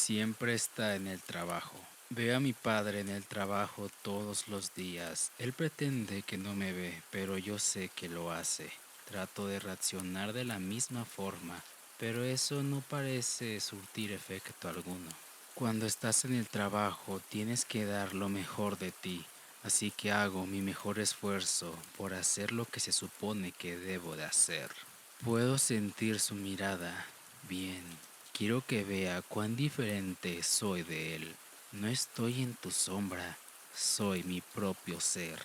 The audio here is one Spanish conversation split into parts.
Siempre está en el trabajo. Veo a mi padre en el trabajo todos los días. Él pretende que no me ve, pero yo sé que lo hace. Trato de reaccionar de la misma forma, pero eso no parece surtir efecto alguno. Cuando estás en el trabajo tienes que dar lo mejor de ti, así que hago mi mejor esfuerzo por hacer lo que se supone que debo de hacer. Puedo sentir su mirada. Bien, quiero que vea cuán diferente soy de él. No estoy en tu sombra, soy mi propio ser.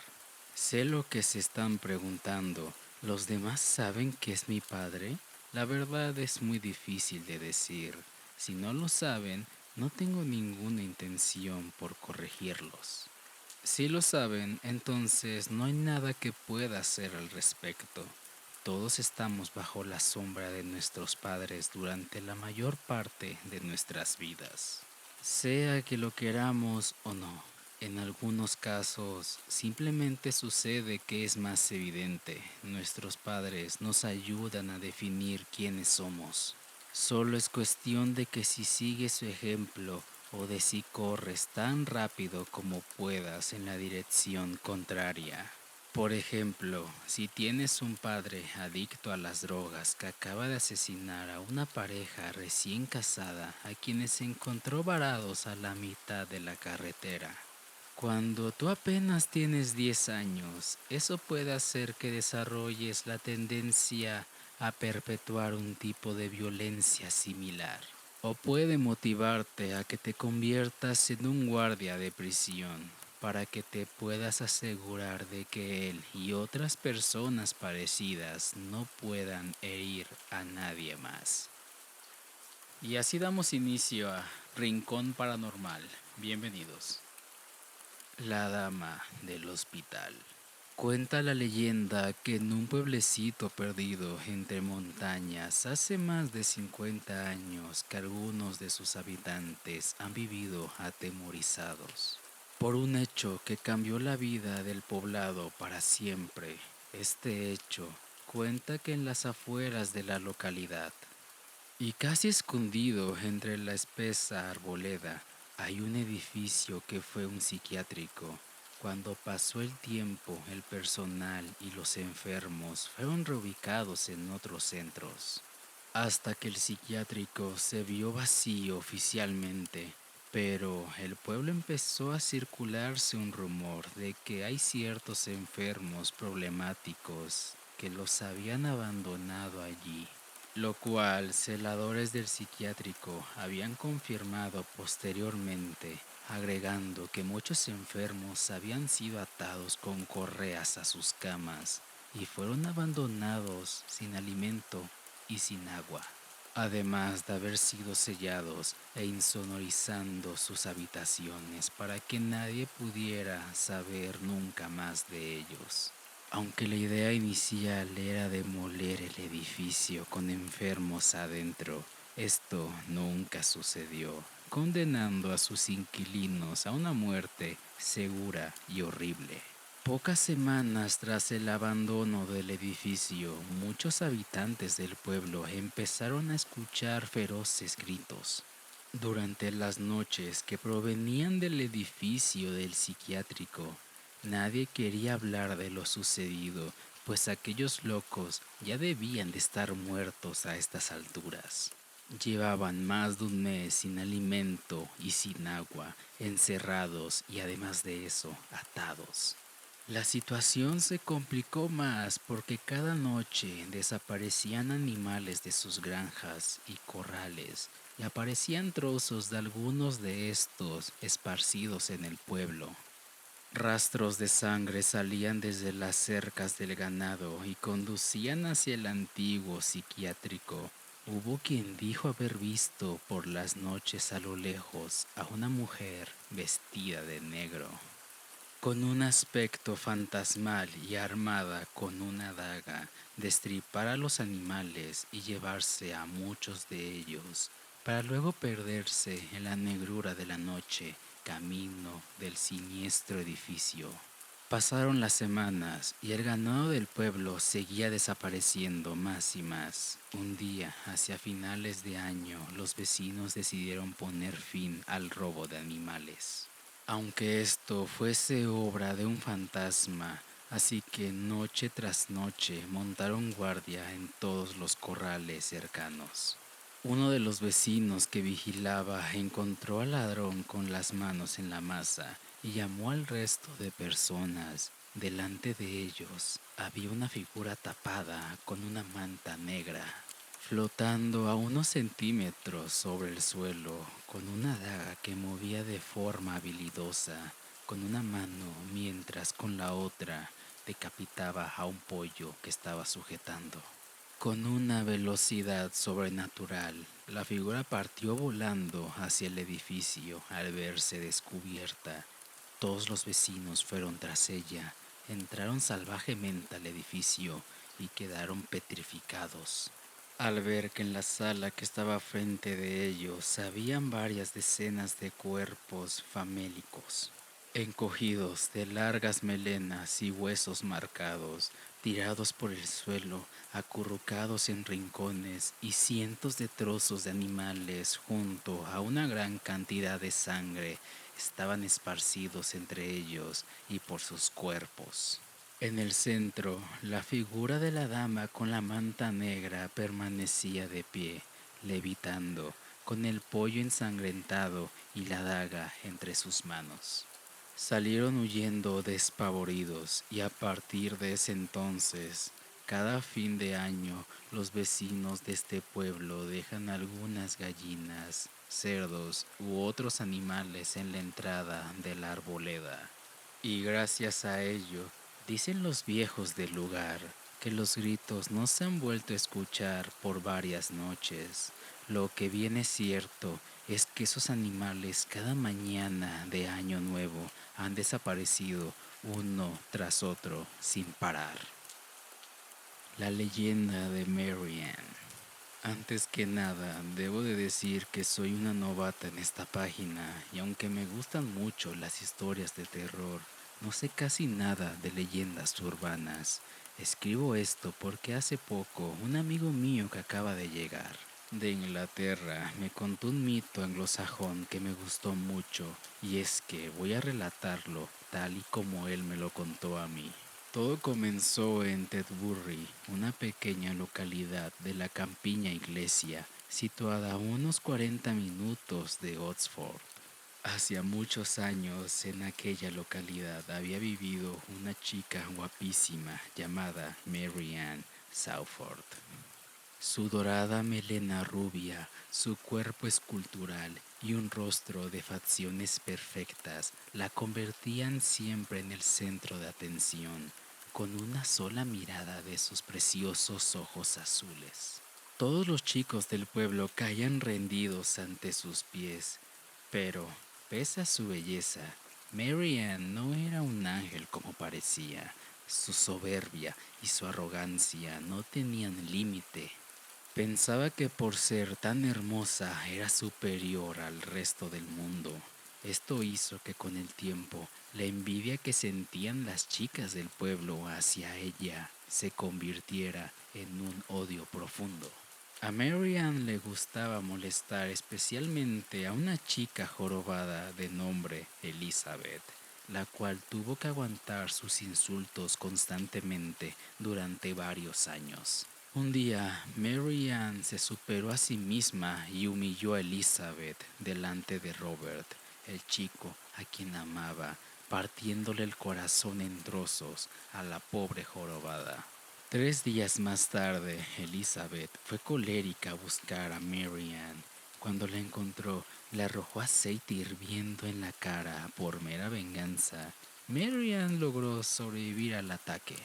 Sé lo que se están preguntando. ¿Los demás saben que es mi padre? La verdad es muy difícil de decir. Si no lo saben, no tengo ninguna intención por corregirlos. Si lo saben, entonces no hay nada que pueda hacer al respecto. Todos estamos bajo la sombra de nuestros padres durante la mayor parte de nuestras vidas. Sea que lo queramos o no, en algunos casos simplemente sucede que es más evidente. Nuestros padres nos ayudan a definir quiénes somos. Solo es cuestión de que si sigues su ejemplo o de si corres tan rápido como puedas en la dirección contraria. Por ejemplo, si tienes un padre adicto a las drogas que acaba de asesinar a una pareja recién casada a quienes se encontró varados a la mitad de la carretera. Cuando tú apenas tienes 10 años, eso puede hacer que desarrolles la tendencia a perpetuar un tipo de violencia similar. O puede motivarte a que te conviertas en un guardia de prisión para que te puedas asegurar de que él y otras personas parecidas no puedan herir a nadie más. Y así damos inicio a Rincón Paranormal. Bienvenidos. La dama del hospital. Cuenta la leyenda que en un pueblecito perdido entre montañas hace más de 50 años que algunos de sus habitantes han vivido atemorizados por un hecho que cambió la vida del poblado para siempre. Este hecho cuenta que en las afueras de la localidad y casi escondido entre la espesa arboleda hay un edificio que fue un psiquiátrico. Cuando pasó el tiempo, el personal y los enfermos fueron reubicados en otros centros, hasta que el psiquiátrico se vio vacío oficialmente. Pero el pueblo empezó a circularse un rumor de que hay ciertos enfermos problemáticos que los habían abandonado allí, lo cual celadores del psiquiátrico habían confirmado posteriormente, agregando que muchos enfermos habían sido atados con correas a sus camas y fueron abandonados sin alimento y sin agua, además de haber sido sellados e insonorizando sus habitaciones para que nadie pudiera saber nunca más de ellos. Aunque la idea inicial era demoler el edificio con enfermos adentro, esto nunca sucedió, condenando a sus inquilinos a una muerte segura y horrible. Pocas semanas tras el abandono del edificio, muchos habitantes del pueblo empezaron a escuchar feroces gritos durante las noches que provenían del edificio del psiquiátrico. Nadie quería hablar de lo sucedido, pues aquellos locos ya debían de estar muertos a estas alturas. Llevaban más de un mes sin alimento y sin agua, encerrados y además de eso, atados. La situación se complicó más porque cada noche desaparecían animales de sus granjas y corrales y aparecían trozos de algunos de estos esparcidos en el pueblo. Rastros de sangre salían desde las cercas del ganado y conducían hacia el antiguo psiquiátrico. Hubo quien dijo haber visto por las noches a lo lejos a una mujer vestida de negro, con un aspecto fantasmal y armada con una daga, destripar a los animales y llevarse a muchos de ellos, para luego perderse en la negrura de la noche, camino del siniestro edificio. Pasaron las semanas y el ganado del pueblo seguía desapareciendo más y más. Un día, hacia finales de año, los vecinos decidieron poner fin al robo de animales. Aunque esto fuese obra de un fantasma, así que noche tras noche montaron guardia en todos los corrales cercanos. Uno de los vecinos que vigilaba encontró al ladrón con las manos en la masa y llamó al resto de personas. Delante de ellos había una figura tapada con una manta negra, flotando a unos centímetros sobre el suelo, con una daga que movía de forma habilidosa, con una mano mientras con la otra decapitaba a un pollo que estaba sujetando. Con una velocidad sobrenatural, la figura partió volando hacia el edificio al verse descubierta. Todos los vecinos fueron tras ella, entraron salvajemente al edificio y quedaron petrificados al ver que en la sala que estaba frente de ellos habían varias decenas de cuerpos famélicos, encogidos de largas melenas y huesos marcados, tirados por el suelo, acurrucados en rincones y cientos de trozos de animales junto a una gran cantidad de sangre estaban esparcidos entre ellos y por sus cuerpos. En el centro, la figura de la dama con la manta negra permanecía de pie, levitando, con el pollo ensangrentado y la daga entre sus manos. Salieron huyendo despavoridos y a partir de ese entonces, cada fin de año, los vecinos de este pueblo dejan algunas gallinas, cerdos u otros animales en la entrada de la arboleda. Y gracias a ello, dicen los viejos del lugar que los gritos no se han vuelto a escuchar por varias noches. Lo que bien es cierto es que esos animales cada mañana de año nuevo han desaparecido uno tras otro sin parar. La leyenda de Marianne. Antes que nada, debo de decir que soy una novata en esta página y aunque me gustan mucho las historias de terror, no sé casi nada de leyendas urbanas. Escribo esto porque hace poco un amigo mío que acaba de llegar de Inglaterra me contó un mito anglosajón que me gustó mucho y es que voy a relatarlo tal y como él me lo contó a mí. Todo comenzó en Tedbury, una pequeña localidad de la campiña iglesia, situada a unos 40 minutos de Oxford. Hacía muchos años en aquella localidad había vivido una chica guapísima llamada Mary Ann Southford. Su dorada melena rubia, su cuerpo escultural y un rostro de facciones perfectas la convertían siempre en el centro de atención, con una sola mirada de sus preciosos ojos azules. Todos los chicos del pueblo caían rendidos ante sus pies, pero, pese a su belleza, Mary Ann no era un ángel como parecía. Su soberbia y su arrogancia no tenían límite. Pensaba que por ser tan hermosa era superior al resto del mundo. Esto hizo que con el tiempo la envidia que sentían las chicas del pueblo hacia ella se convirtiera en un odio profundo. A Marianne le gustaba molestar especialmente a una chica jorobada de nombre Elizabeth, la cual tuvo que aguantar sus insultos constantemente durante varios años. Un día, Mary Ann se superó a sí misma y humilló a Elizabeth delante de Robert, el chico a quien amaba, partiéndole el corazón en trozos a la pobre jorobada. 3 días más tarde, Elizabeth fue colérica a buscar a Mary Ann. Cuando la encontró, le arrojó aceite hirviendo en la cara por mera venganza. Mary Ann logró sobrevivir al ataque,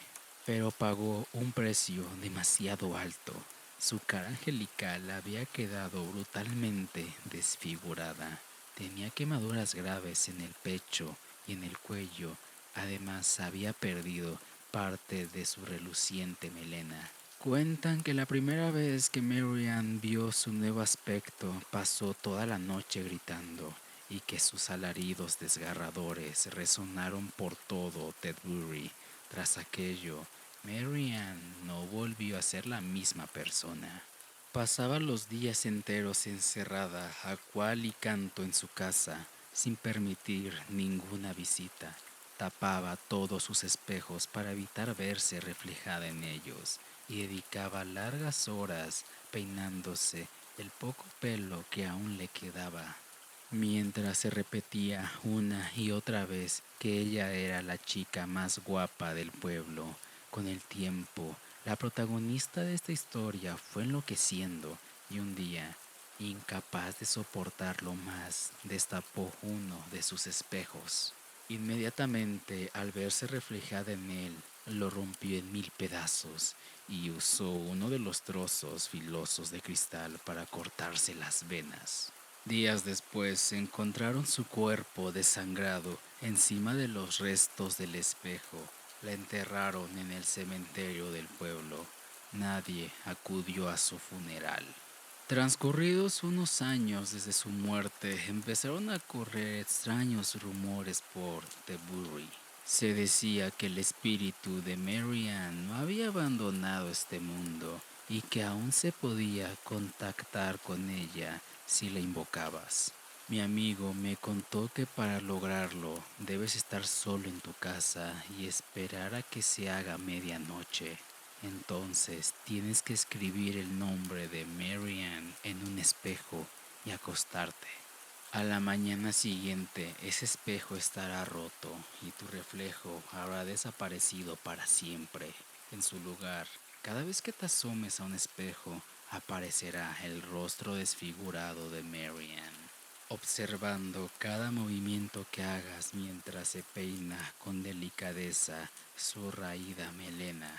pero pagó un precio demasiado alto. Su cara angelical había quedado brutalmente desfigurada. Tenía quemaduras graves en el pecho y en el cuello. Además, había perdido parte de su reluciente melena. Cuentan que la primera vez que Marianne vio su nuevo aspecto pasó toda la noche gritando. y que sus alaridos desgarradores resonaron por todo Tetbury. Tras aquello, Mary Ann no volvió a ser la misma persona. Pasaba los días enteros encerrada a cual y canto en su casa, sin permitir ninguna visita. Tapaba todos sus espejos para evitar verse reflejada en ellos y dedicaba largas horas peinándose el poco pelo que aún le quedaba, mientras se repetía una y otra vez que ella era la chica más guapa del pueblo. Con el tiempo, la protagonista de esta historia fue enloqueciendo y un día, incapaz de soportarlo más, destapó uno de sus espejos. Inmediatamente, al verse reflejada en él, lo rompió en mil pedazos y usó uno de los trozos filosos de cristal para cortarse las venas. Días después encontraron su cuerpo desangrado encima de los restos del espejo. La enterraron en el cementerio del pueblo. Nadie acudió a su funeral. Transcurridos unos años desde su muerte, empezaron a correr extraños rumores por Tetbury. Se decía que el espíritu de Mary Ann no había abandonado este mundo y que aún se podía contactar con ella si la invocabas. Mi amigo me contó que para lograrlo debes estar solo en tu casa y esperar a que se haga medianoche. Entonces tienes que escribir el nombre de Mary Ann en un espejo y acostarte. A la mañana siguiente ese espejo estará roto y tu reflejo habrá desaparecido para siempre. En su lugar, cada vez que te asomes a un espejo, aparecerá el rostro desfigurado de Mary Ann, observando cada movimiento que hagas mientras se peina con delicadeza su raída melena.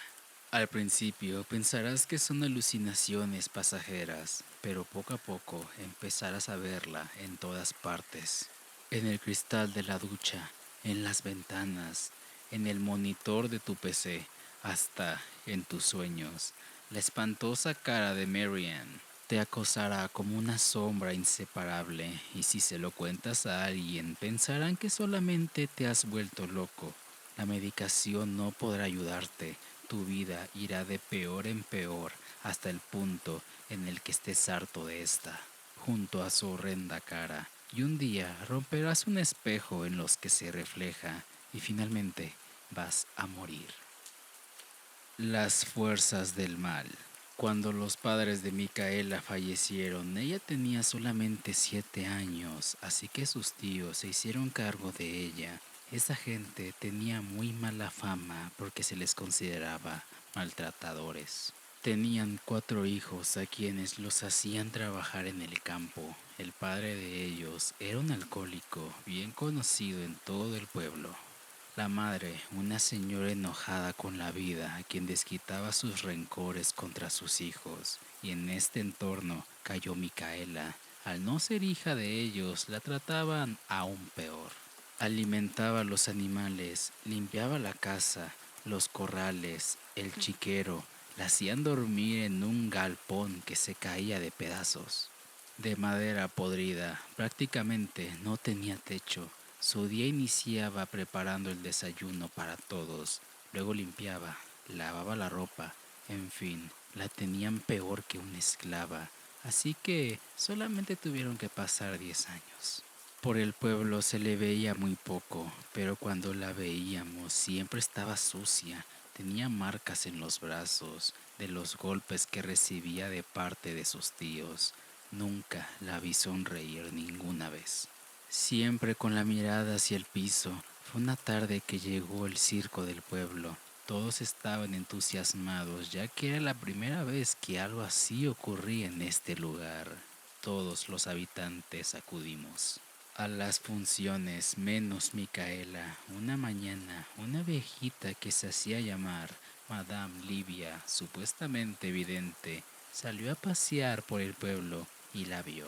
Al principio pensarás que son alucinaciones pasajeras, pero poco a poco empezarás a verla en todas partes. En el cristal de la ducha, en las ventanas, en el monitor de tu PC, hasta en tus sueños. La espantosa cara de Mary Ann te acosará como una sombra inseparable y si se lo cuentas a alguien pensarán que solamente te has vuelto loco. La medicación no podrá ayudarte, tu vida irá de peor en peor hasta el punto en el que estés harto de esta, junto a su horrenda cara, y un día romperás un espejo en los que se refleja y finalmente vas a morir. Las fuerzas del mal. Cuando los padres de Micaela fallecieron, ella tenía solamente 7 años, así que sus tíos se hicieron cargo de ella. Esa gente tenía muy mala fama porque se les consideraba maltratadores. Tenían 4 hijos a quienes los hacían trabajar en el campo. El padre de ellos era un alcohólico bien conocido en todo el pueblo. La madre, una señora enojada con la vida, a quien desquitaba sus rencores contra sus hijos, y en este entorno cayó Micaela. Al no ser hija de ellos, la trataban aún peor. Alimentaba a los animales, limpiaba la casa, los corrales, el chiquero, la hacían dormir en un galpón que se caía de pedazos. De madera podrida, prácticamente no tenía techo. Su día iniciaba preparando el desayuno para todos, luego limpiaba, lavaba la ropa, en fin, la tenían peor que una esclava, así que solamente tuvieron que pasar 10 años. Por el pueblo se le veía muy poco, pero cuando la veíamos siempre estaba sucia, tenía marcas en los brazos de los golpes que recibía de parte de sus tíos. Nunca la vi sonreír ninguna vez. Siempre con la mirada hacia el piso. Fue una tarde que llegó el circo del pueblo. Todos estaban entusiasmados ya que era la primera vez que algo así ocurría en este lugar. Todos los habitantes acudimos a las funciones, menos Micaela. Una mañana, una viejita que se hacía llamar Madame Livia, supuestamente vidente, salió a pasear por el pueblo y la vio.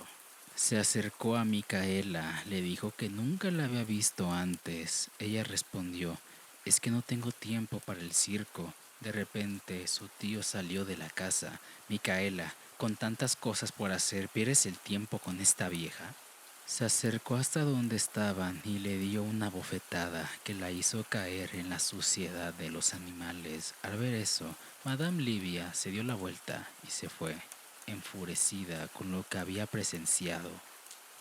Se acercó a Micaela, le dijo que nunca la había visto antes. Ella respondió, es que no tengo tiempo para el circo. De repente su tío salió de la casa. Micaela, con tantas cosas por hacer, ¿pierdes el tiempo con esta vieja? Se acercó hasta donde estaban y le dio una bofetada que la hizo caer en la suciedad de los animales. Al ver eso, Madame Livia se dio la vuelta y se fue, enfurecida con lo que había presenciado.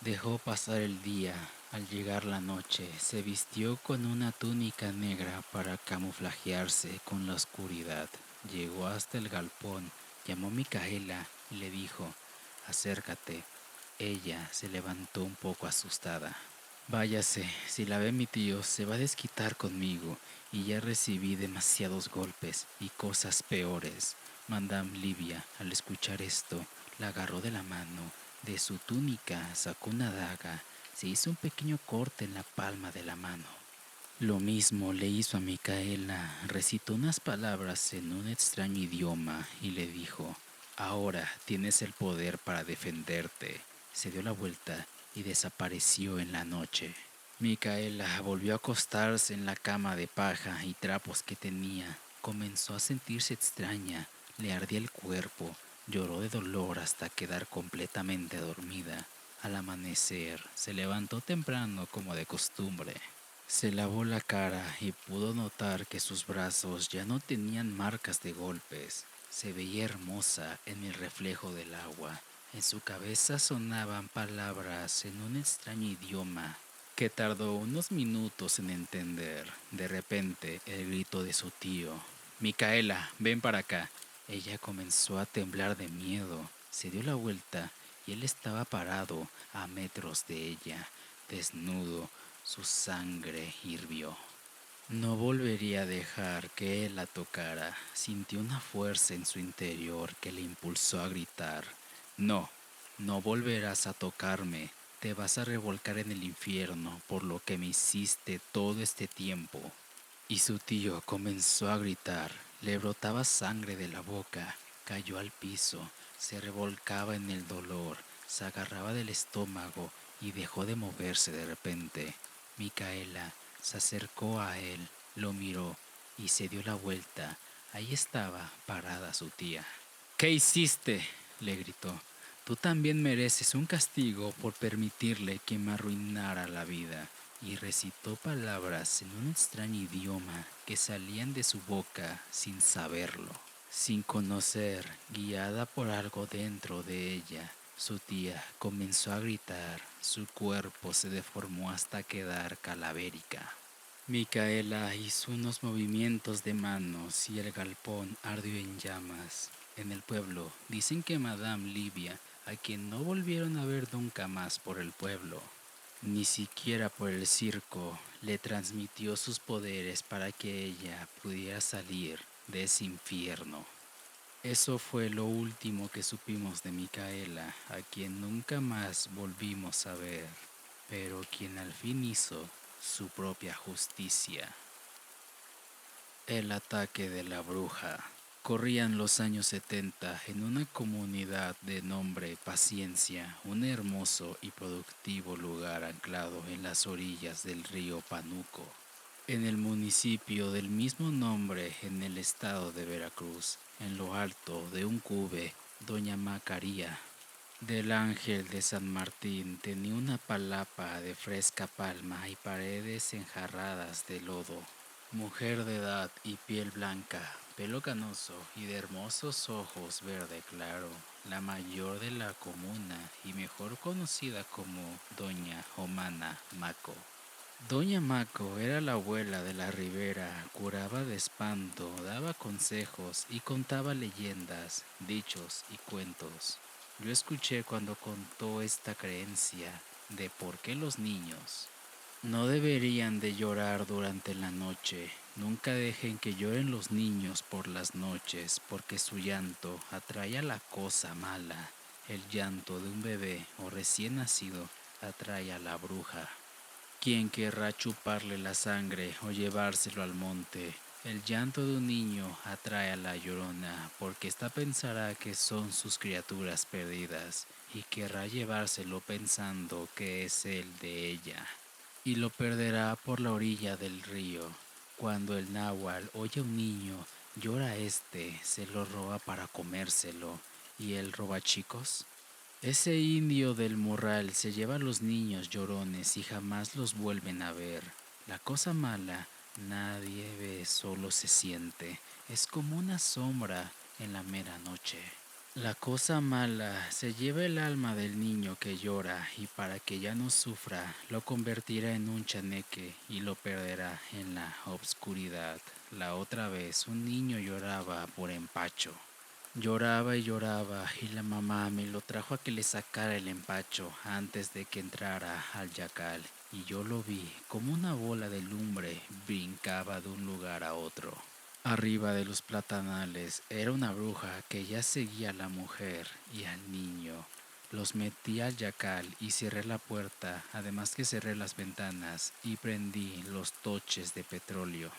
Dejó pasar el día. Al llegar la noche, se vistió con una túnica negra para camuflajearse con la oscuridad. Llegó hasta el galpón, llamó a Micaela y le dijo: «Acércate». Ella se levantó un poco asustada. «Váyase, si la ve mi tío se va a desquitar conmigo y ya recibí demasiados golpes y cosas peores». Madame Livia, al escuchar esto, la agarró de la mano. De su túnica sacó una daga, se hizo un pequeño corte en la palma de la mano. Lo mismo le hizo a Micaela, recitó unas palabras en un extraño idioma y le dijo: «Ahora tienes el poder para defenderte». Se dio la vuelta y desapareció en la noche. Micaela volvió a acostarse en la cama de paja y trapos que tenía. Comenzó a sentirse extraña, le ardía el cuerpo, lloró de dolor hasta quedar completamente dormida. Al amanecer, se levantó temprano como de costumbre. Se lavó la cara y pudo notar que sus brazos ya no tenían marcas de golpes. Se veía hermosa en el reflejo del agua. En su cabeza sonaban palabras en un extraño idioma que tardó unos minutos en entender. De repente, el grito de su tío: «Micaela, ven para acá». Ella comenzó a temblar de miedo. Se dio la vuelta y él estaba parado a metros de ella, desnudo. Su sangre hirvió. No volvería a dejar que él la tocara. Sintió una fuerza en su interior que le impulsó a gritar: «No, no volverás a tocarme. Te vas a revolcar en el infierno por lo que me hiciste todo este tiempo». Y su tío comenzó a gritar. Le brotaba sangre de la boca. Cayó al piso. Se revolcaba en el dolor. Se agarraba del estómago y dejó de moverse de repente. Micaela se acercó a él, lo miró y se dio la vuelta. Ahí estaba parada su tía. «¿Qué hiciste?», le gritó. «Tú también mereces un castigo por permitirle que me arruinara la vida». Y recitó palabras en un extraño idioma que salían de su boca sin saberlo, sin conocer, guiada por algo dentro de ella. Su tía comenzó a gritar, su cuerpo se deformó hasta quedar calavérica. Micaela hizo unos movimientos de manos y el galpón ardió en llamas. En el pueblo dicen que Madame Livia, a quien no volvieron a ver nunca más por el pueblo, ni siquiera por el circo, le transmitió sus poderes para que ella pudiera salir de ese infierno. Eso fue lo último que supimos de Micaela, a quien nunca más volvimos a ver, pero quien al fin hizo su propia justicia. El ataque de la bruja. Corrían los años 70 en una comunidad de nombre Paciencia, un hermoso y productivo lugar anclado en las orillas del río Panuco, en el municipio del mismo nombre en el estado de Veracruz. En lo alto de un cube, doña Macaría del Ángel de San Martín tenía una palapa de fresca palma y paredes enjarradas de lodo. Mujer de edad y piel blanca, pelo canoso y de hermosos ojos verde claro, la mayor de la comuna y mejor conocida como Doña Jomana Maco. Doña Maco era la abuela de la Ribera, curaba de espanto, daba consejos y contaba leyendas, dichos y cuentos. Yo escuché cuando contó esta creencia de por qué los niños no deberían de llorar durante la noche. Nunca dejen que lloren los niños por las noches, porque su llanto atrae a la cosa mala. El llanto de un bebé o recién nacido atrae a la bruja. ¿Quién querrá chuparle la sangre o llevárselo al monte? El llanto de un niño atrae a la llorona, porque ésta pensará que son sus criaturas perdidas y querrá llevárselo pensando que es el de ella. Y lo perderá por la orilla del río. Cuando el náhuatl oye a un niño, llora se lo roba para comérselo. ¿Y el robachicos? Ese indio del morral se lleva a los niños llorones y jamás los vuelven a ver. La cosa mala nadie ve, solo se siente. Es como una sombra en la mera noche. La cosa mala se lleva el alma del niño que llora y para que ya no sufra lo convertirá en un chaneque y lo perderá en la obscuridad. La otra vez un niño lloraba por empacho. Lloraba y la mamá me lo trajo a que le sacara el empacho antes de que entrara al yacal y yo lo vi como una bola de lumbre brincaba de un lugar a otro. Arriba de los platanales era una bruja que ya seguía a la mujer y al niño. Los metí al yacal y cerré la puerta, además que cerré las ventanas y prendí los toches de petróleo.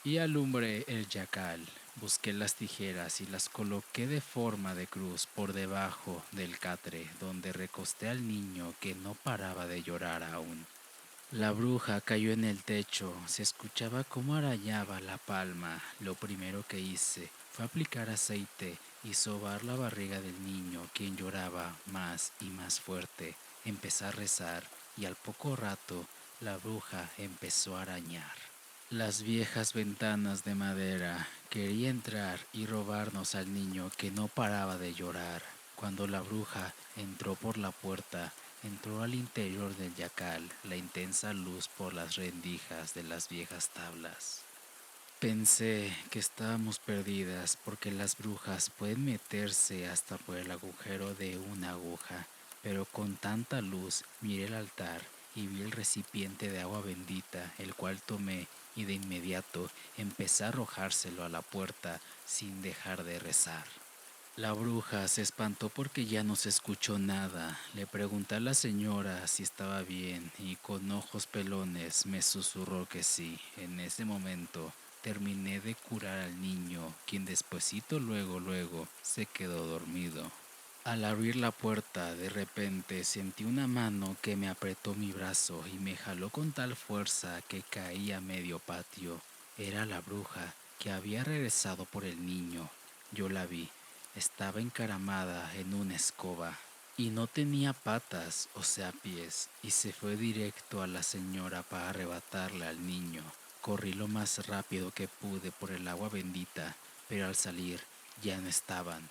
Y alumbré el yacal, busqué las tijeras y las coloqué de forma de cruz por debajo del catre donde recosté al niño que no paraba de llorar aún. La bruja cayó en el techo, se escuchaba cómo arañaba la palma. Lo primero que hice fue aplicar aceite y sobar la barriga del niño, quien lloraba más y más fuerte. Empecé a rezar y al poco rato la bruja empezó a arañar las viejas ventanas de madera. Quería entrar y robarnos al niño que no paraba de llorar. Cuando la bruja entró por la puerta, entró al interior del yacal la intensa luz por las rendijas de las viejas tablas. Pensé que estábamos perdidas porque las brujas pueden meterse hasta por el agujero de una aguja, pero con tanta luz miré el altar y vi el recipiente de agua bendita, el cual tomé y de inmediato empecé a arrojárselo a la puerta sin dejar de rezar. La bruja se espantó porque ya no se escuchó nada. Le pregunté a la señora si estaba bien y con ojos pelones me susurró que sí. En ese momento terminé de curar al niño, quien despuesito luego se quedó dormido. Al abrir la puerta, de repente sentí una mano que me apretó mi brazo y me jaló con tal fuerza que caí a medio patio. Era la bruja que había regresado por el niño. Yo la vi. Estaba encaramada en una escoba y no tenía patas, o sea pies, y se fue directo a la señora para arrebatarle al niño. Corrí lo más rápido que pude por el agua bendita, pero al salir ya no estaban.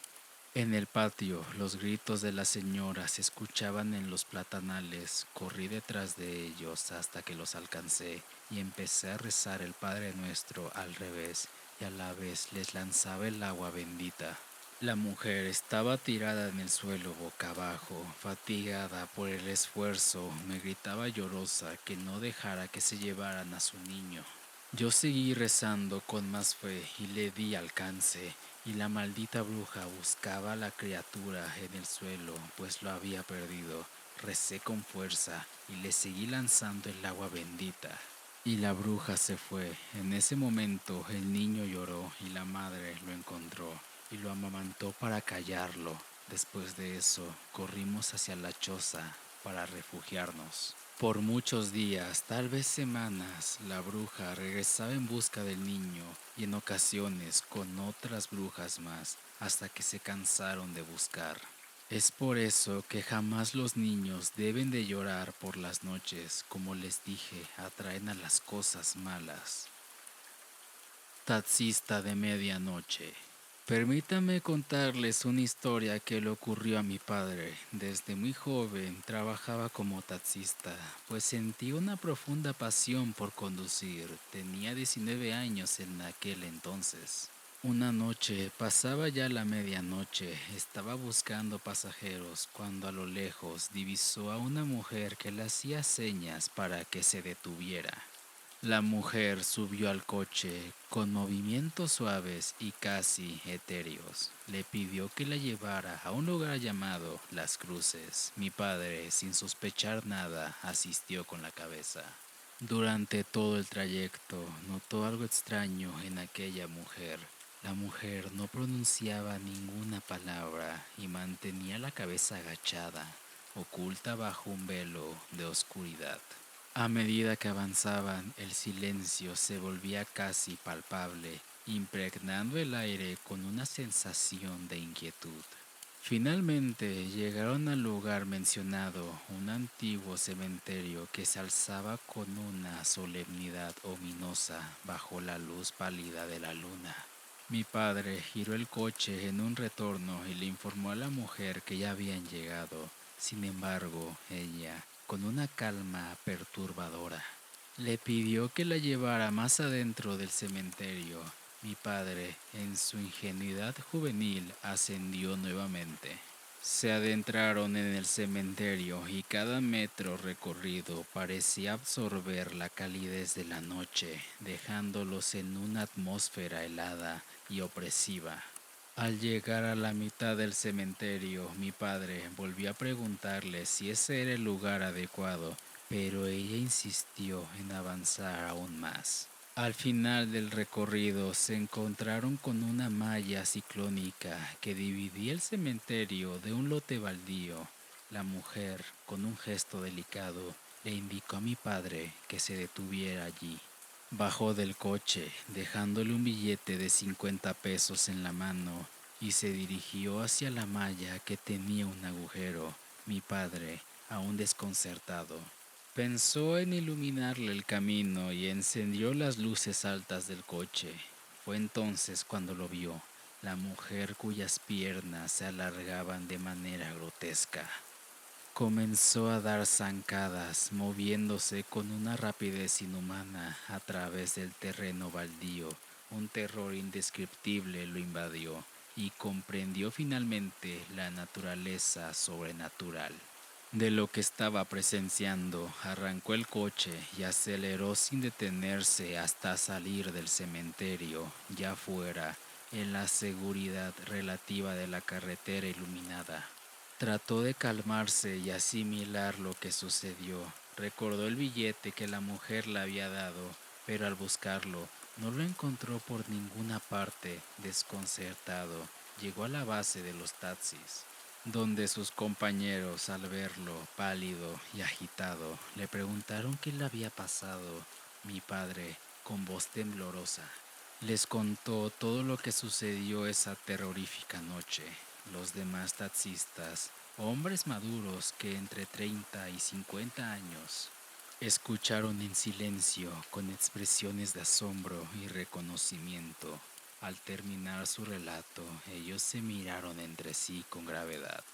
En el patio, los gritos de la señora se escuchaban en los platanales. Corrí detrás de ellos hasta que los alcancé y empecé a rezar el Padre Nuestro al revés y a la vez les lanzaba el agua bendita. La mujer estaba tirada en el suelo boca abajo, fatigada por el esfuerzo. Me gritaba llorosa que no dejara que se llevaran a su niño. Yo seguí rezando con más fe y le di alcance, y la maldita bruja buscaba a la criatura en el suelo, pues lo había perdido. Recé con fuerza y le seguí lanzando el agua bendita. Y la bruja se fue. En ese momento el niño lloró y la madre lo encontró y lo amamantó para callarlo. Después de eso, corrimos hacia la choza para refugiarnos. Por muchos días, tal vez semanas, la bruja regresaba en busca del niño y en ocasiones con otras brujas más, hasta que se cansaron de buscar. Es por eso que jamás los niños deben de llorar por las noches, como les dije, atraen a las cosas malas. Taxista de medianoche. Permítame contarles una historia que le ocurrió a mi padre. Desde muy joven trabajaba como taxista, pues sentí una profunda pasión por conducir. Tenía 19 años en aquel entonces. Una noche, pasaba ya la medianoche, estaba buscando pasajeros cuando a lo lejos divisó a una mujer que le hacía señas para que se detuviera. La mujer subió al coche con movimientos suaves y casi etéreos. Le pidió que la llevara a un lugar llamado Las Cruces. Mi padre, sin sospechar nada, asistió con la cabeza. Durante todo el trayecto, notó algo extraño en aquella mujer. La mujer no pronunciaba ninguna palabra y mantenía la cabeza agachada, oculta bajo un velo de oscuridad. A medida que avanzaban, el silencio se volvía casi palpable, impregnando el aire con una sensación de inquietud. Finalmente llegaron al lugar mencionado, un antiguo cementerio que se alzaba con una solemnidad ominosa bajo la luz pálida de la luna. Mi padre giró el coche en un retorno y le informó a la mujer que ya habían llegado. Sin embargo, ella, con una calma perturbadora, le pidió que la llevara más adentro del cementerio. Mi padre, en su ingenuidad juvenil, ascendió nuevamente. Se adentraron en el cementerio y cada metro recorrido parecía absorber la calidez de la noche, dejándolos en una atmósfera helada y opresiva. Al llegar a la mitad del cementerio, mi padre volvió a preguntarle si ese era el lugar adecuado, pero ella insistió en avanzar aún más. Al final del recorrido se encontraron con una malla ciclónica que dividía el cementerio de un lote baldío. La mujer, con un gesto delicado, le indicó a mi padre que se detuviera allí. Bajó del coche, dejándole un billete de 50 pesos en la mano, y se dirigió hacia la malla que tenía un agujero. Mi padre, aún desconcertado, pensó en iluminarle el camino y encendió las luces altas del coche. Fue entonces cuando lo vio, la mujer cuyas piernas se alargaban de manera grotesca. Comenzó a dar zancadas, moviéndose con una rapidez inhumana a través del terreno baldío. Un terror indescriptible lo invadió y comprendió finalmente la naturaleza sobrenatural de lo que estaba presenciando. Arrancó el coche y aceleró sin detenerse hasta salir del cementerio, ya fuera, en la seguridad relativa de la carretera iluminada. Trató de calmarse y asimilar lo que sucedió. Recordó el billete que la mujer le había dado, pero al buscarlo no lo encontró por ninguna parte. Desconcertado, llegó a la base de los taxis, donde sus compañeros, al verlo pálido y agitado, le preguntaron qué le había pasado. Mi padre, con voz temblorosa, les contó todo lo que sucedió esa terrorífica noche. Los demás taxistas, hombres maduros que entre 30 y 50 años, escucharon en silencio con expresiones de asombro y reconocimiento. Al terminar su relato, ellos se miraron entre sí con gravedad,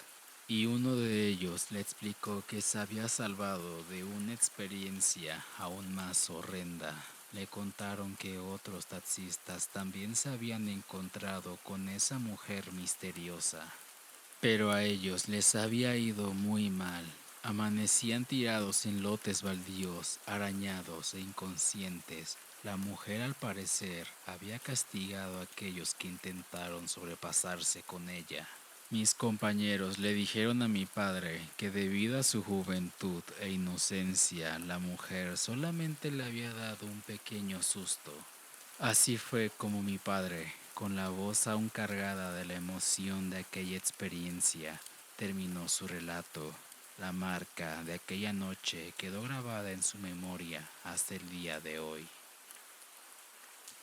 y uno de ellos le explicó que se había salvado de una experiencia aún más horrenda. Le contaron que otros taxistas también se habían encontrado con esa mujer misteriosa, pero a ellos les había ido muy mal. Amanecían tirados en lotes baldíos, arañados e inconscientes. La mujer, al parecer, había castigado a aquellos que intentaron sobrepasarse con ella. Mis compañeros le dijeron a mi padre que debido a su juventud e inocencia, la mujer solamente le había dado un pequeño susto. Así fue como mi padre, con la voz aún cargada de la emoción de aquella experiencia, terminó su relato. La marca de aquella noche quedó grabada en su memoria hasta el día de hoy.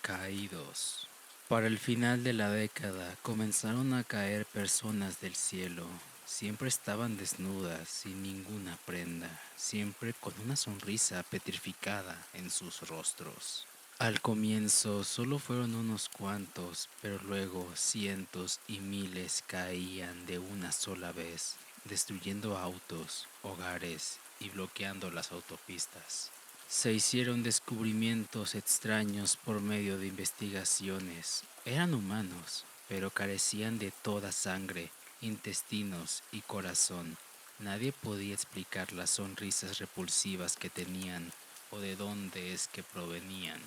Caídos. Para el final de la década comenzaron a caer personas del cielo. Siempre estaban desnudas, sin ninguna prenda, siempre con una sonrisa petrificada en sus rostros. Al comienzo solo fueron unos cuantos, pero luego cientos y miles caían de una sola vez, destruyendo autos, hogares y bloqueando las autopistas. Se hicieron descubrimientos extraños por medio de investigaciones. Eran humanos, pero carecían de toda sangre, intestinos y corazón. Nadie podía explicar las sonrisas repulsivas que tenían o de dónde es que provenían.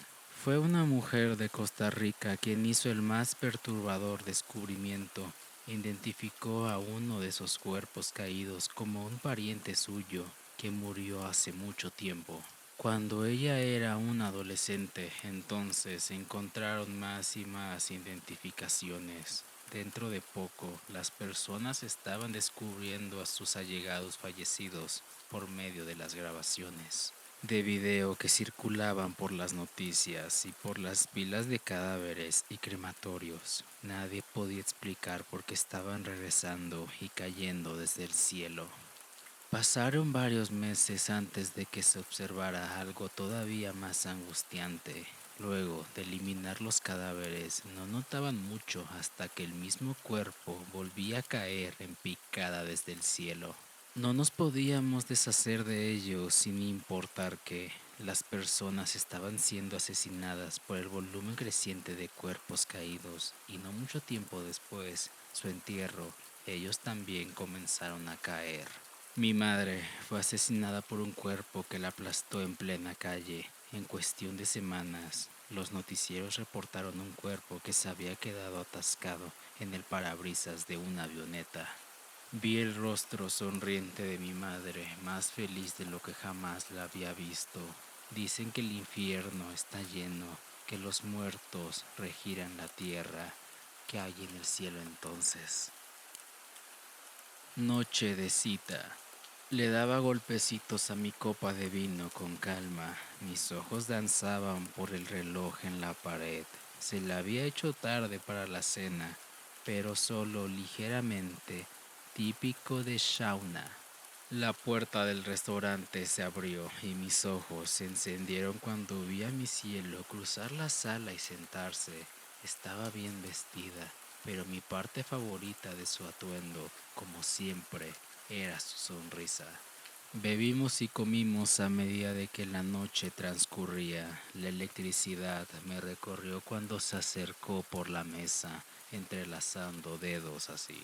Fue una mujer de Costa Rica quien hizo el más perturbador descubrimiento. Identificó a uno de esos cuerpos caídos como un pariente suyo que murió hace mucho tiempo. Cuando ella era una adolescente, entonces encontraron más y más identificaciones. Dentro de poco, las personas estaban descubriendo a sus allegados fallecidos por medio de las grabaciones. de video que circulaban por las noticias y por las pilas de cadáveres y crematorios. Nadie podía explicar por qué estaban regresando y cayendo desde el cielo. Pasaron varios meses antes de que se observara algo todavía más angustiante. Luego de eliminar los cadáveres, no notaban mucho hasta que el mismo cuerpo volvía a caer en picada desde el cielo. No nos podíamos deshacer de ellos sin importar que las personas estaban siendo asesinadas por el volumen creciente de cuerpos caídos y no mucho tiempo después, su entierro, ellos también comenzaron a caer. Mi madre fue asesinada por un cuerpo que la aplastó en plena calle. En cuestión de semanas, los noticieros reportaron un cuerpo que se había quedado atascado en el parabrisas de una avioneta. Vi el rostro sonriente de mi madre, más feliz de lo que jamás la había visto. Dicen que el infierno está lleno, que los muertos regiran la tierra. ¿Qué hay en el cielo entonces? Noche de cita. Le daba golpecitos a mi copa de vino con calma. Mis ojos danzaban por el reloj en la pared. Se le había hecho tarde para la cena, pero solo ligeramente, típico de Shauna. La puerta del restaurante se abrió y mis ojos se encendieron cuando vi a mi cielo cruzar la sala y sentarse. Estaba bien vestida, pero mi parte favorita de su atuendo, como siempre, era su sonrisa. Bebimos y comimos a medida de que la noche transcurría. La electricidad me recorrió cuando se acercó por la mesa, entrelazando dedos así.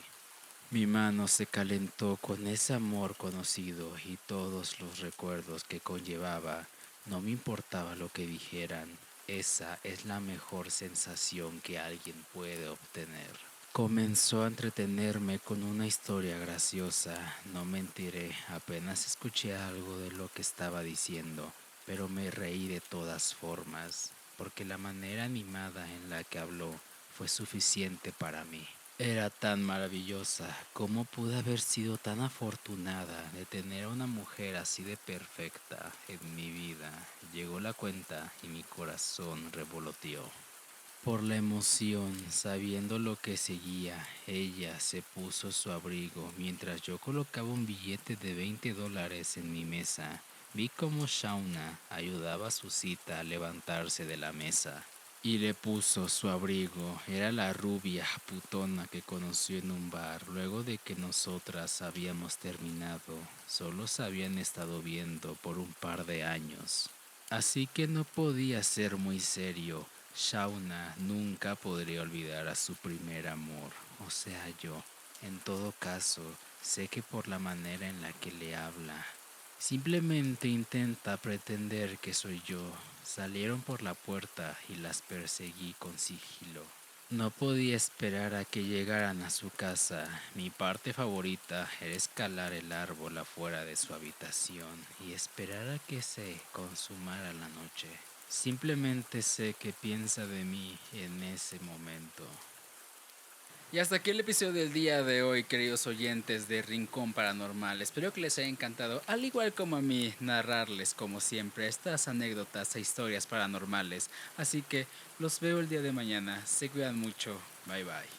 Mi mano se calentó con ese amor conocido y todos los recuerdos que conllevaba. No me importaba lo que dijeran. Esa es la mejor sensación que alguien puede obtener. Comenzó a entretenerme con una historia graciosa. No mentiré, apenas escuché algo de lo que estaba diciendo, pero me reí de todas formas, porque la manera animada en la que habló fue suficiente para mí. Era tan maravillosa. ¿Cómo pude haber sido tan afortunada de tener a una mujer así de perfecta en mi vida? Llegó la cuenta y mi corazón revoloteó. Por la emoción, sabiendo lo que seguía, ella se puso su abrigo mientras yo colocaba un billete de $20 en mi mesa. Vi cómo Shauna ayudaba a su cita a levantarse de la mesa y le puso su abrigo. Era la rubia putona que conoció en un bar luego de que nosotras habíamos terminado. Solo se habían estado viendo por un par de años. Así que no podía ser muy serio. Shauna nunca podría olvidar a su primer amor, o sea yo. En todo caso, sé que por la manera en la que le habla, simplemente intenta pretender que soy yo. Salieron por la puerta y las perseguí con sigilo. No podía esperar a que llegaran a su casa. Mi parte favorita era escalar el árbol afuera de su habitación y esperar a que se consumara la noche. Simplemente sé que piensa de mí en ese momento. Y hasta aquí el episodio del día de hoy, queridos oyentes de Rincón Paranormal. Espero que les haya encantado, al igual como a mí, narrarles como siempre estas anécdotas e historias paranormales. Así que los veo el día de mañana. Se cuidan mucho. Bye bye.